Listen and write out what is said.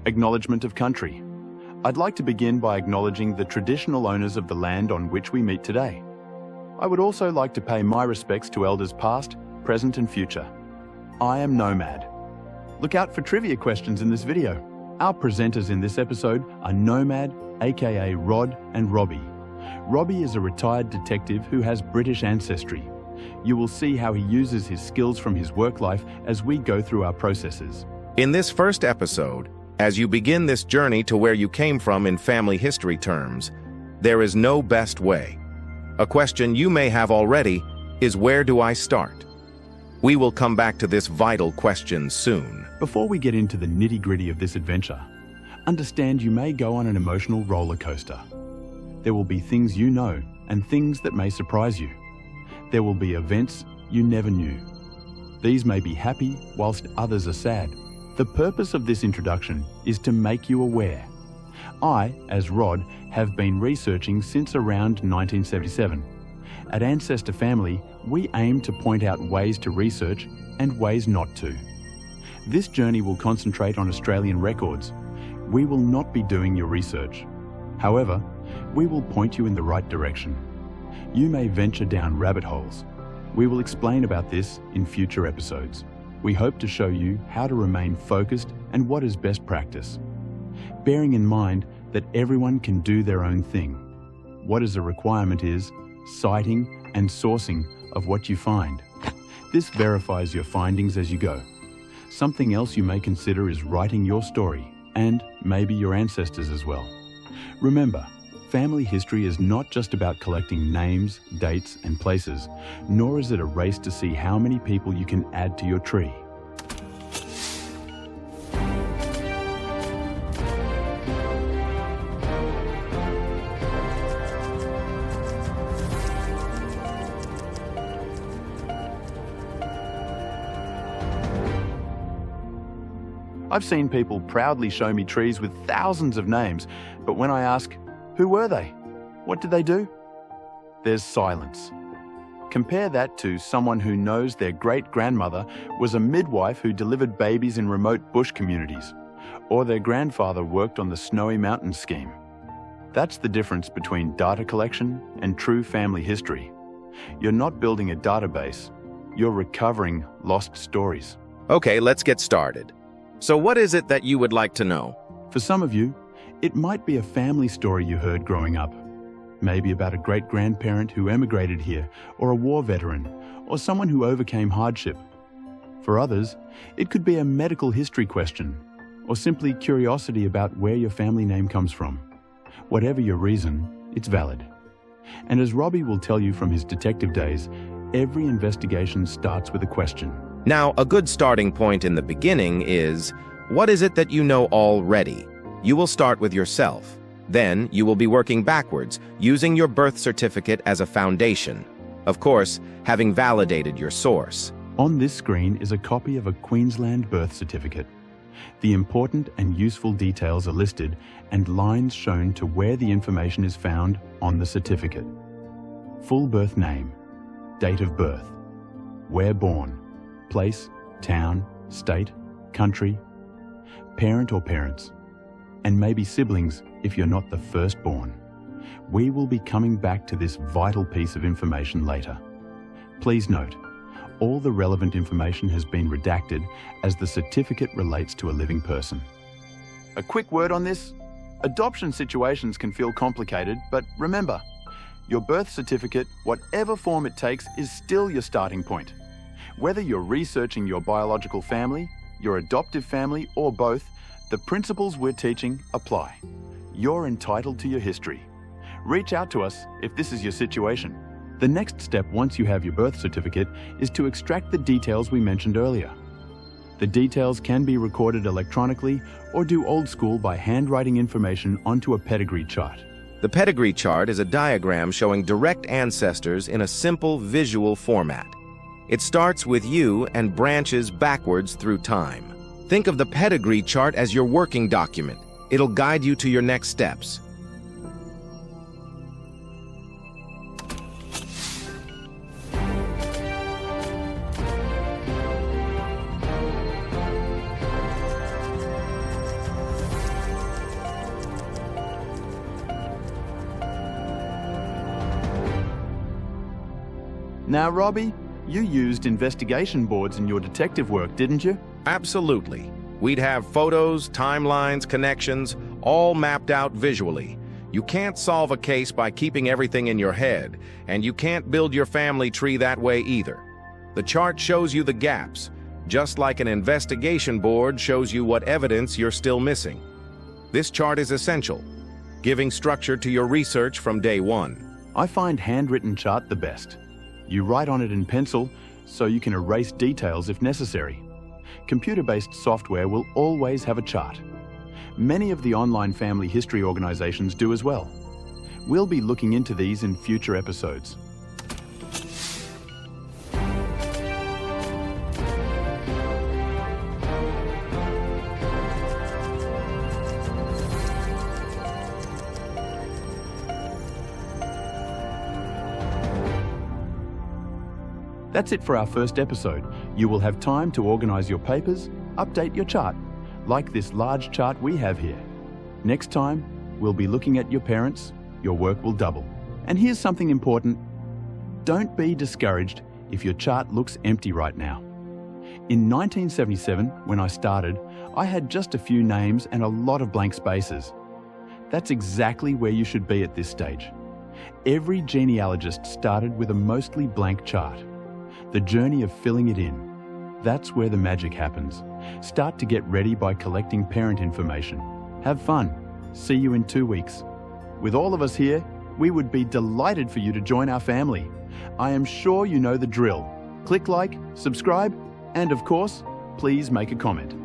Acknowledgement of country. I'd like to begin by acknowledging the traditional owners of the land on which we meet today. I would also like to pay my respects to elders past, present and future. I am Nomad. Look out for trivia questions in this video. Our presenters in this episode are Nomad, aka Rod and Robbie. Robbie is a retired detective who has British ancestry. You will see how he uses his skills from his work life as we go through our processes. In this first episode, as you begin this journey to where you came from in family history terms, there is no best way. A question you may have already is, where do I start? We will come back to this vital question soon. Before we get into the nitty-gritty of this adventure, understand you may go on an emotional roller coaster. There will be things you know and things that may surprise you. There will be events you never knew. These may be happy whilst others are sad. The purpose of this introduction is to make you aware. I, as Rod, have been researching since around 1977. At AncestorFamily, we aim to point out ways to research and ways not to. This journey will concentrate on Australian records. We will not be doing your research. However, we will point you in the right direction. You may venture down rabbit holes. We will explain about this in future episodes. We hope to show you how to remain focused and what is best practice, bearing in mind that everyone can do their own thing. What is a requirement is citing and sourcing of what you find. This verifies your findings as you go. Something else you may consider is writing your story, and maybe your ancestors as well. Remember, family history is not just about collecting names, dates, and places, nor is it a race to see how many people you can add to your tree. I've seen people proudly show me trees with thousands of names, but when I ask, who were they? What did they do? There's silence. Compare that to someone who knows their great-grandmother was a midwife who delivered babies in remote bush communities, or their grandfather worked on the Snowy Mountains scheme. That's the difference between data collection and true family history. You're not building a database, you're recovering lost stories. Okay, let's get started. So what is it that you would like to know? For some of you, it might be a family story you heard growing up. Maybe about a great-grandparent who emigrated here, or a war veteran, or someone who overcame hardship. For others, it could be a medical history question, or simply curiosity about where your family name comes from. Whatever your reason, it's valid. And as Robbie will tell you from his detective days, every investigation starts with a question. Now, a good starting point in the beginning is, what is it that you know already? You will start with yourself. Then, you will be working backwards, using your birth certificate as a foundation. Of course, having validated your source. On this screen is a copy of a Queensland birth certificate. The important and useful details are listed and lines shown to where the information is found on the certificate. Full birth name, date of birth, where born, place, town, state, country, parent or parents, and maybe siblings if you're not the firstborn. We will be coming back to this vital piece of information later. Please note, all the relevant information has been redacted as the certificate relates to a living person. A quick word on this. Adoption situations can feel complicated, but remember, your birth certificate, whatever form it takes, is still your starting point. Whether you're researching your biological family, your adoptive family, or both, the principles we're teaching apply. You're entitled to your history. Reach out to us if this is your situation. The next step once you have your birth certificate is to extract the details we mentioned earlier. The details can be recorded electronically or do old school by handwriting information onto a pedigree chart. The pedigree chart is a diagram showing direct ancestors in a simple visual format. It starts with you and branches backwards through time. Think of the pedigree chart as your working document. It'll guide you to your next steps. Now, Robbie, you used investigation boards in your detective work, didn't you? Absolutely. We'd have photos, timelines, connections, all mapped out visually. You can't solve a case by keeping everything in your head, and you can't build your family tree that way either. The chart shows you the gaps, just like an investigation board shows you what evidence you're still missing. This chart is essential, giving structure to your research from day one. I find handwritten chart the best. You write on it in pencil, so you can erase details if necessary. Computer-based software will always have a chart. Many of the online family history organizations do as well. We'll be looking into these in future episodes. That's it for our first episode. You will have time to organize your papers, update your chart, like this large chart we have here. Next time, we'll be looking at your parents. Your work will double. And here's something important. Don't be discouraged if your chart looks empty right now. In 1977, when I started, I had just a few names and a lot of blank spaces. That's exactly where you should be at this stage. Every genealogist started with a mostly blank chart. The journey of filling it in. That's where the magic happens. Start to get ready by collecting parent information. Have fun. See you in 2 weeks. With all of us here, we would be delighted for you to join our family. I am sure you know the drill. Click like, subscribe, and of course, please make a comment.